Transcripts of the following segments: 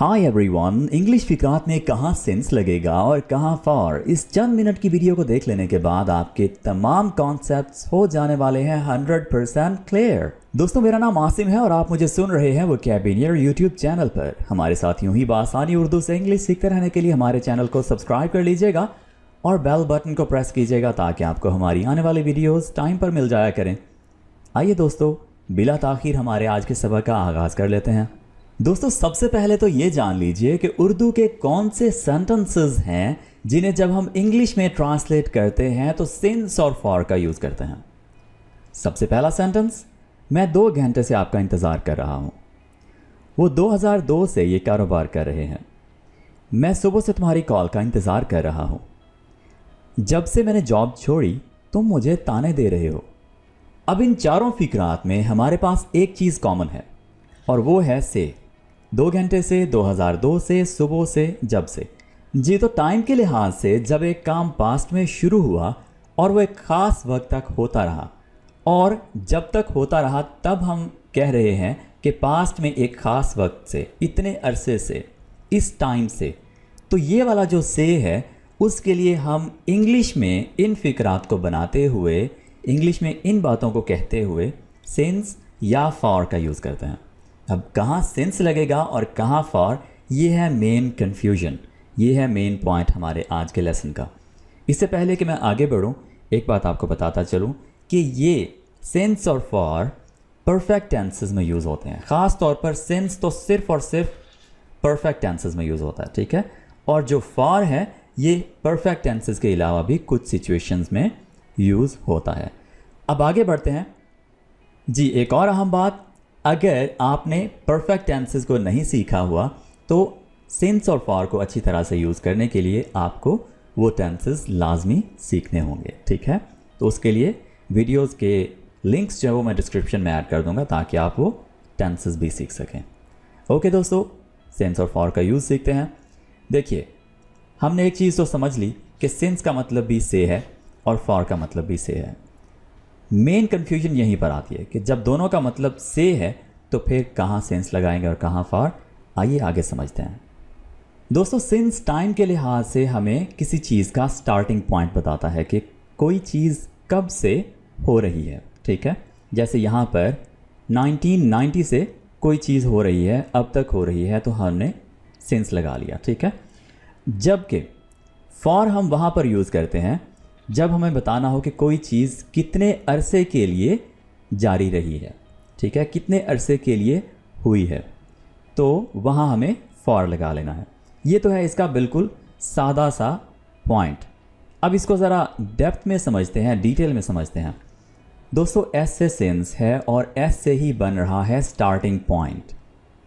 Hi everyone, English फिकरात में कहाँ since लगेगा और कहाँ फॉर, इस चंद मिनट की वीडियो को देख लेने के बाद आपके तमाम कॉन्सेप्ट्स हो जाने वाले हैं 100% क्लियर। दोस्तों, मेरा नाम आसिम है और आप मुझे सुन रहे हैं वोकैब्युलरी यूट्यूब चैनल पर। हमारे साथ यूं ही बासानी उर्दू से इंग्लिश सीखते रहने के लिए हमारे चैनल को सब्सक्राइब कर लीजिएगा और बेल बटन को प्रेस कीजिएगा ताकि आपको हमारी आने वाली वीडियोज़ टाइम पर मिल जाया करें। आइए दोस्तों, बिला ताखीर हमारे आज के सबक का आगाज़ कर लेते हैं। दोस्तों, सबसे पहले तो ये जान लीजिए कि उर्दू के कौन से सेंटेंसेस हैं जिन्हें जब हम इंग्लिश में ट्रांसलेट करते हैं तो सिंस और फॉर का यूज़ करते हैं। सबसे पहला सेंटेंस, मैं 2 घंटे से आपका इंतज़ार कर रहा हूँ। वो 2002 से ये कारोबार कर रहे हैं। मैं सुबह से तुम्हारी कॉल का इंतज़ार कर रहा हूँ। जब से मैंने जॉब छोड़ी तुम मुझे ताने दे रहे हो। अब इन चारों फिकरात में हमारे पास एक चीज़ कॉमन है और वो है से। 2 घंटे से, 2002 से, सुबह से, जब से। जी, तो टाइम के लिहाज से जब एक काम पास्ट में शुरू हुआ और वो एक ख़ास वक्त तक होता रहा और जब तक होता रहा तब हम कह रहे हैं कि पास्ट में एक ख़ास वक्त से, इतने अरसे से, इस टाइम से। तो ये वाला जो से है उसके लिए हम इंग्लिश में इन फिकरात को बनाते हुए, इंग्लिश में इन बातों को कहते हुए सिंस या फॉर का यूज़ करते हैं। अब कहाँ सिंस लगेगा और कहाँ फॉर, ये है मेन कन्फ्यूजन, ये है मेन पॉइंट हमारे आज के लेसन का। इससे पहले कि मैं आगे बढ़ूँ, एक बात आपको बताता चलूँ कि ये सिंस और फॉर परफेक्ट टेंसेस में यूज़ होते हैं। ख़ास तौर पर सिंस तो सिर्फ और सिर्फ परफेक्ट टेंसेस में यूज़ होता है, ठीक है। और जो फॉर है ये परफेक्ट टेंसेस के अलावा भी कुछ सिचुएशंस में यूज़ होता है। अब आगे बढ़ते हैं जी। एक और अहम बात, अगर आपने परफेक्ट टेंसेस को नहीं सीखा हुआ तो सिंस और फॉर को अच्छी तरह से यूज़ करने के लिए आपको वो टेंसेस लाजमी सीखने होंगे, ठीक है। तो उसके लिए वीडियोस के लिंक्स जो है वो मैं डिस्क्रिप्शन में ऐड कर दूंगा ताकि आप वो टेंसेस भी सीख सकें। ओके दोस्तों, सिंस और फॉर का यूज़ सीखते हैं। देखिए, हमने एक चीज़ तो समझ ली कि सिंस का मतलब भी से है और फॉर का मतलब भी से है। मेन कन्फ्यूजन यहीं पर आती है कि जब दोनों का मतलब से है तो फिर कहाँ सिंस लगाएंगे और कहाँ फॉर। आइए आगे समझते हैं। दोस्तों, सिंस टाइम के लिहाज से हमें किसी चीज़ का स्टार्टिंग पॉइंट बताता है कि कोई चीज़ कब से हो रही है, ठीक है। जैसे यहाँ पर 1990 से कोई चीज़ हो रही है, अब तक हो रही है, तो हमने सिंस लगा लिया, ठीक है। जबकि फॉर हम वहाँ पर यूज़ करते हैं जब हमें बताना हो कि कोई चीज़ कितने अरसे के लिए जारी रही है, ठीक है, कितने अरसे के लिए हुई है, तो वहाँ हमें फॉर लगा लेना है। ये तो है इसका बिल्कुल सादा सा पॉइंट। अब इसको ज़रा डेप्थ में समझते हैं, डिटेल में समझते हैं। दोस्तों, एस से सिंस है और एस से ही बन रहा है स्टार्टिंग पॉइंट।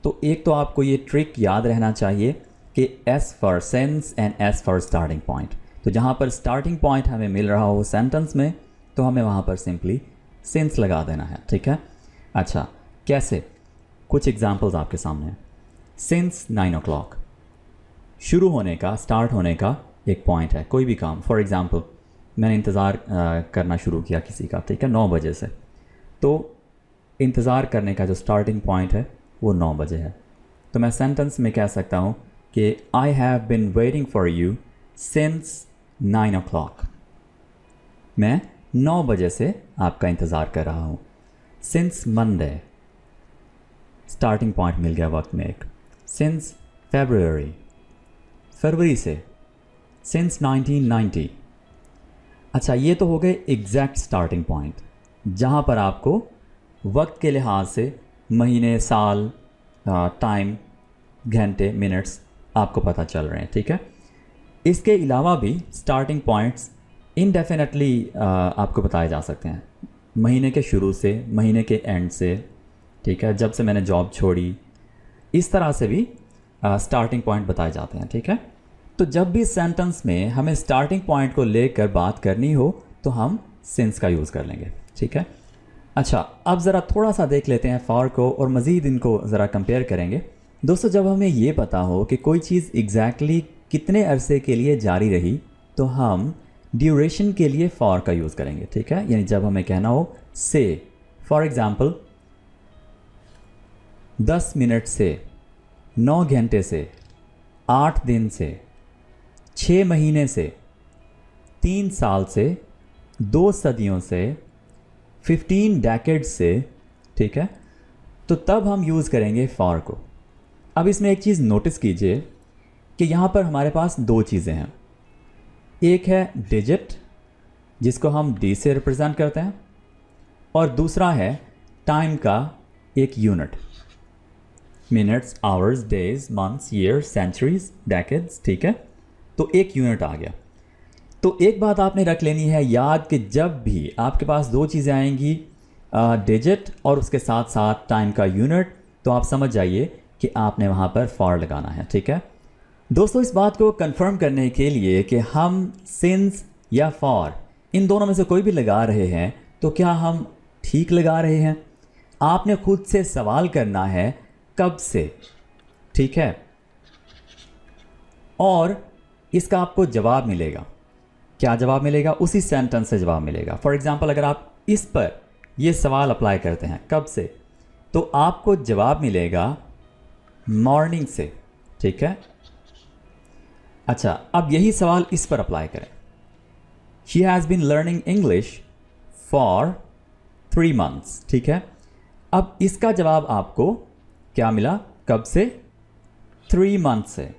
तो एक तो आपको ये ट्रिक याद रहना चाहिए कि S for since and S for starting point. तो जहाँ पर स्टार्टिंग पॉइंट हमें मिल रहा हो सेंटेंस में तो हमें वहाँ पर सिंपली सिंस लगा देना है, ठीक है। अच्छा, कैसे? कुछ एग्जांपल्स आपके सामने हैं। सिंस 9 o'clock शुरू होने का, स्टार्ट होने का एक पॉइंट है कोई भी काम। फॉर एग्ज़ाम्पल, मैंने इंतज़ार करना शुरू किया किसी का, ठीक है, 9 बजे से। तो इंतज़ार करने का जो स्टार्टिंग पॉइंट है वो 9 बजे है। तो मैं सेंटेंस में कह सकता हूँ कि I have been waiting for you since 9 o'clock। मैं 9 बजे से आपका इंतज़ार कर रहा हूँ। सिंस मंडे, स्टार्टिंग पॉइंट मिल गया वक्त में एक। सिंस फरवरी, फरवरी से। सिंस 1990। अच्छा, ये तो हो गए एग्जैक्ट स्टार्टिंग पॉइंट जहाँ पर आपको वक्त के लिहाज से महीने, साल, टाइम, घंटे, मिनट्स आपको पता चल रहे हैं, ठीक है। इसके अलावा भी स्टार्टिंग पॉइंट्स इनडेफिनेटली आपको बताए जा सकते हैं। महीने के शुरू से, महीने के एंड से, ठीक है, जब से मैंने जॉब छोड़ी, इस तरह से भी स्टार्टिंग पॉइंट बताए जाते हैं, ठीक है। तो जब भी सेंटेंस में हमें स्टार्टिंग पॉइंट को लेकर बात करनी हो तो हम सिंस का यूज़ कर लेंगे, ठीक है। अच्छा, अब ज़रा थोड़ा सा देख लेते हैं फॉर को और मज़ीद इनको ज़रा कंपेयर करेंगे। दोस्तों, जब हमें ये पता हो कि कोई चीज़ एग्जैक्टली कितने अरसे के लिए जारी रही तो हम ड्यूरेशन के लिए फॉर का यूज़ करेंगे, ठीक है। यानी जब हमें कहना हो से, फॉर एग्ज़ाम्पल 10 मिनट से 9 घंटे से, 8 दिन से, 6 महीने से, 3 साल से, 2 सदियों से, 15 डेकेड्स से, ठीक है। तो तब हम यूज़ करेंगे फॉर को। अब इसमें एक चीज़ नोटिस कीजिए कि यहाँ पर हमारे पास 2 चीज़ें हैं। एक है डिजिट जिसको हम डी से रिप्रेजेंट करते हैं, और दूसरा है टाइम का एक unit, minutes, hours, days, months, years, centuries, decades, ठीक है। तो एक यूनिट आ गया। तो एक बात आपने रख लेनी है याद कि जब भी आपके पास 2 चीज़ें आएंगी, डिजिट और उसके साथ साथ टाइम का यूनिट, तो आप समझ जाइए कि आपने वहाँ पर फॉर लगाना है, ठीक है। दोस्तों, इस बात को कंफर्म करने के लिए कि हम सिंस या फॉर इन दोनों में से कोई भी लगा रहे हैं तो क्या हम ठीक लगा रहे हैं, आपने खुद से सवाल करना है कब से, ठीक है। और इसका आपको जवाब मिलेगा। क्या जवाब मिलेगा? उसी सेंटेंस से जवाब मिलेगा। फॉर एग्जाम्पल, अगर आप इस पर ये सवाल अप्लाई करते हैं कब से, तो आपको जवाब मिलेगा मॉर्निंग से, ठीक है। अच्छा, अब यही सवाल इस पर अप्लाई करें। She has been learning English for 3 months, ठीक है। अब इसका जवाब आपको क्या मिला? कब से? 3 months से,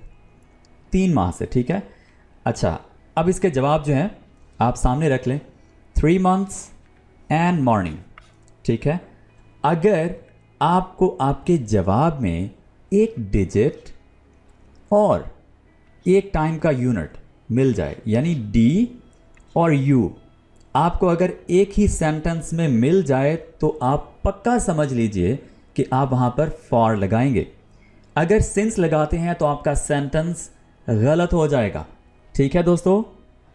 3 माह से, ठीक है। अच्छा, अब इसके जवाब जो हैं आप सामने रख लें, 3 months एंड मॉर्निंग, ठीक है। अगर आपको आपके जवाब में एक डिजिट और एक टाइम का यूनिट मिल जाए, यानी डी और यू आपको अगर एक ही सेंटेंस में मिल जाए, तो आप पक्का समझ लीजिए कि आप वहाँ पर फॉर लगाएंगे। अगर सिंस लगाते हैं तो आपका सेंटेंस गलत हो जाएगा, ठीक है दोस्तों।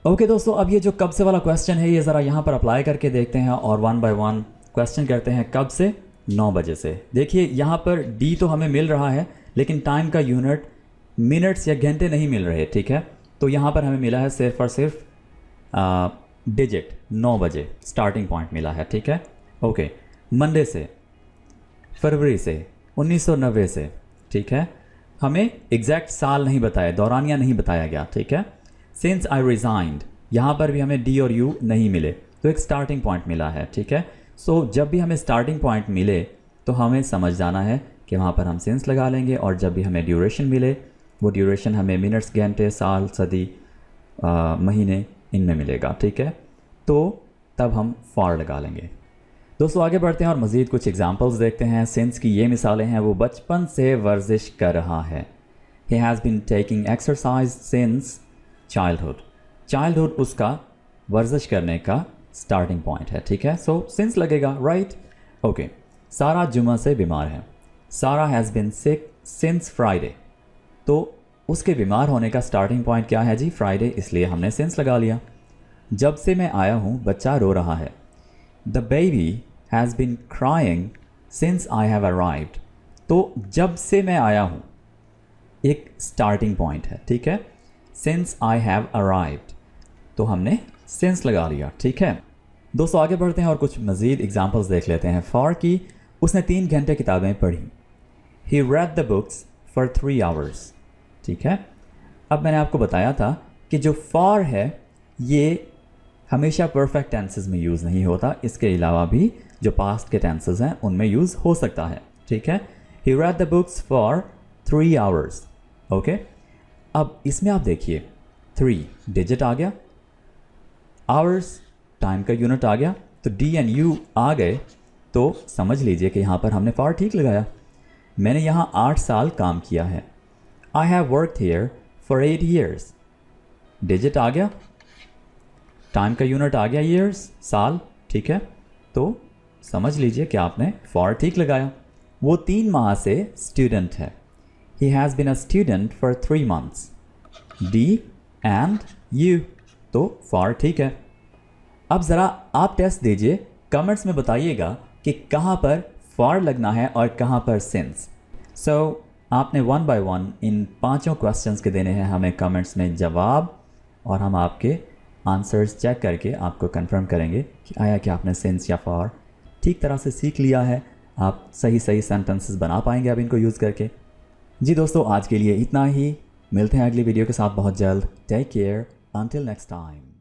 ओके दोस्तों, अब ये जो कब से वाला क्वेश्चन है, ये ज़रा यहाँ पर अप्लाई करके देखते हैं और 1 by 1 क्वेश्चन करते हैं। कब से? 9 बजे से। देखिए यहाँ पर डी तो हमें मिल रहा है, लेकिन टाइम का यूनिट मिनट्स या घंटे नहीं मिल रहे, ठीक है। तो यहाँ पर हमें मिला है सिर्फ और सिर्फ डिजिट, 9 बजे स्टार्टिंग पॉइंट मिला है, ठीक है। ओके, मंडे से, फरवरी से, 1990 से, ठीक है। हमें एग्जैक्ट साल नहीं बताया, दौरानिया नहीं बताया गया, ठीक है। सिंस आई रिजाइंड, यहाँ पर भी हमें डी और यू नहीं मिले, तो एक स्टार्टिंग पॉइंट मिला है, ठीक है। सो जब भी हमें स्टार्टिंग पॉइंट मिले तो हमें समझ जाना है कि वहाँ पर हम सिंस लगा लेंगे, और जब भी हमें ड्यूरेशन मिले, वो ड्यूरेशन हमें मिनट्स, घंटे, साल, सदी, महीने इनमें मिलेगा, ठीक है। तो तब हम फॉर लगा लेंगे। दोस्तों आगे बढ़ते हैं और मज़ीद कुछ एग्जांपल्स देखते हैं। सिंस की ये मिसालें हैं, वो बचपन से वर्जिश कर रहा है। He has been taking exercise since childhood. Childhood उसका वर्जिश करने का स्टार्टिंग पॉइंट है, ठीक है। सो सिंस लगेगा, राइट। ओके, सारा जुमा से बीमार है। Sara has been sick since Friday. तो उसके बीमार होने का स्टार्टिंग पॉइंट क्या है जी? फ्राइडे, इसलिए हमने सिंस लगा लिया। जब से मैं आया हूँ बच्चा रो रहा है। The baby has been crying since I have arrived. तो जब से मैं आया हूँ एक स्टार्टिंग पॉइंट है, ठीक है। सिंस आई हैव अराइव्ड, तो हमने सिंस लगा लिया, ठीक है। दोस्तों आगे बढ़ते हैं और कुछ मज़ीद एग्जाम्पल्स देख लेते हैं। फॉर की, उसने 3 घंटे किताबें पढ़ी। He read the books for 3 hours, ठीक है। अब मैंने आपको बताया था कि जो फॉर है ये हमेशा परफेक्ट टेंसेस में यूज़ नहीं होता, इसके अलावा भी जो पास्ट के टेंसेस हैं उनमें यूज़ हो सकता है, ठीक है। He read the books for 3 hours, okay. अब इसमें आप देखिए 3 डिजिट आ गया, आवर्स टाइम का यूनिट आ गया, तो डी एंड यू आ गए, तो समझ लीजिए कि यहाँ पर हमने फॉर ठीक लगाया। मैंने यहाँ 8 साल काम किया है। I have worked here for 8 years. Digit आ गया, टाइम का यूनिट आ गया, ईयर्स, साल, ठीक है। तो समझ लीजिए कि आपने फॉर ठीक लगाया। वो 3 माह से स्टूडेंट है। He has been a student for 3 months. D and you, तो फॉर ठीक है। अब ज़रा आप टेस्ट दीजिए, कमेंट्स में बताइएगा कि कहाँ पर फॉर लगना है और कहाँ पर सिंस। सो आपने 1 by 1 इन 5 क्वेश्चंस के देने हैं हमें कमेंट्स में जवाब, और हम आपके आंसर्स चेक करके आपको कंफर्म करेंगे कि आया कि आपने सिंस या फॉर ठीक तरह से सीख लिया है, आप सही सही सेंटेंसेस बना पाएंगे अब इनको यूज़ करके। जी दोस्तों, आज के लिए इतना ही। मिलते हैं अगली वीडियो के साथ बहुत जल्द। Take care, until next time.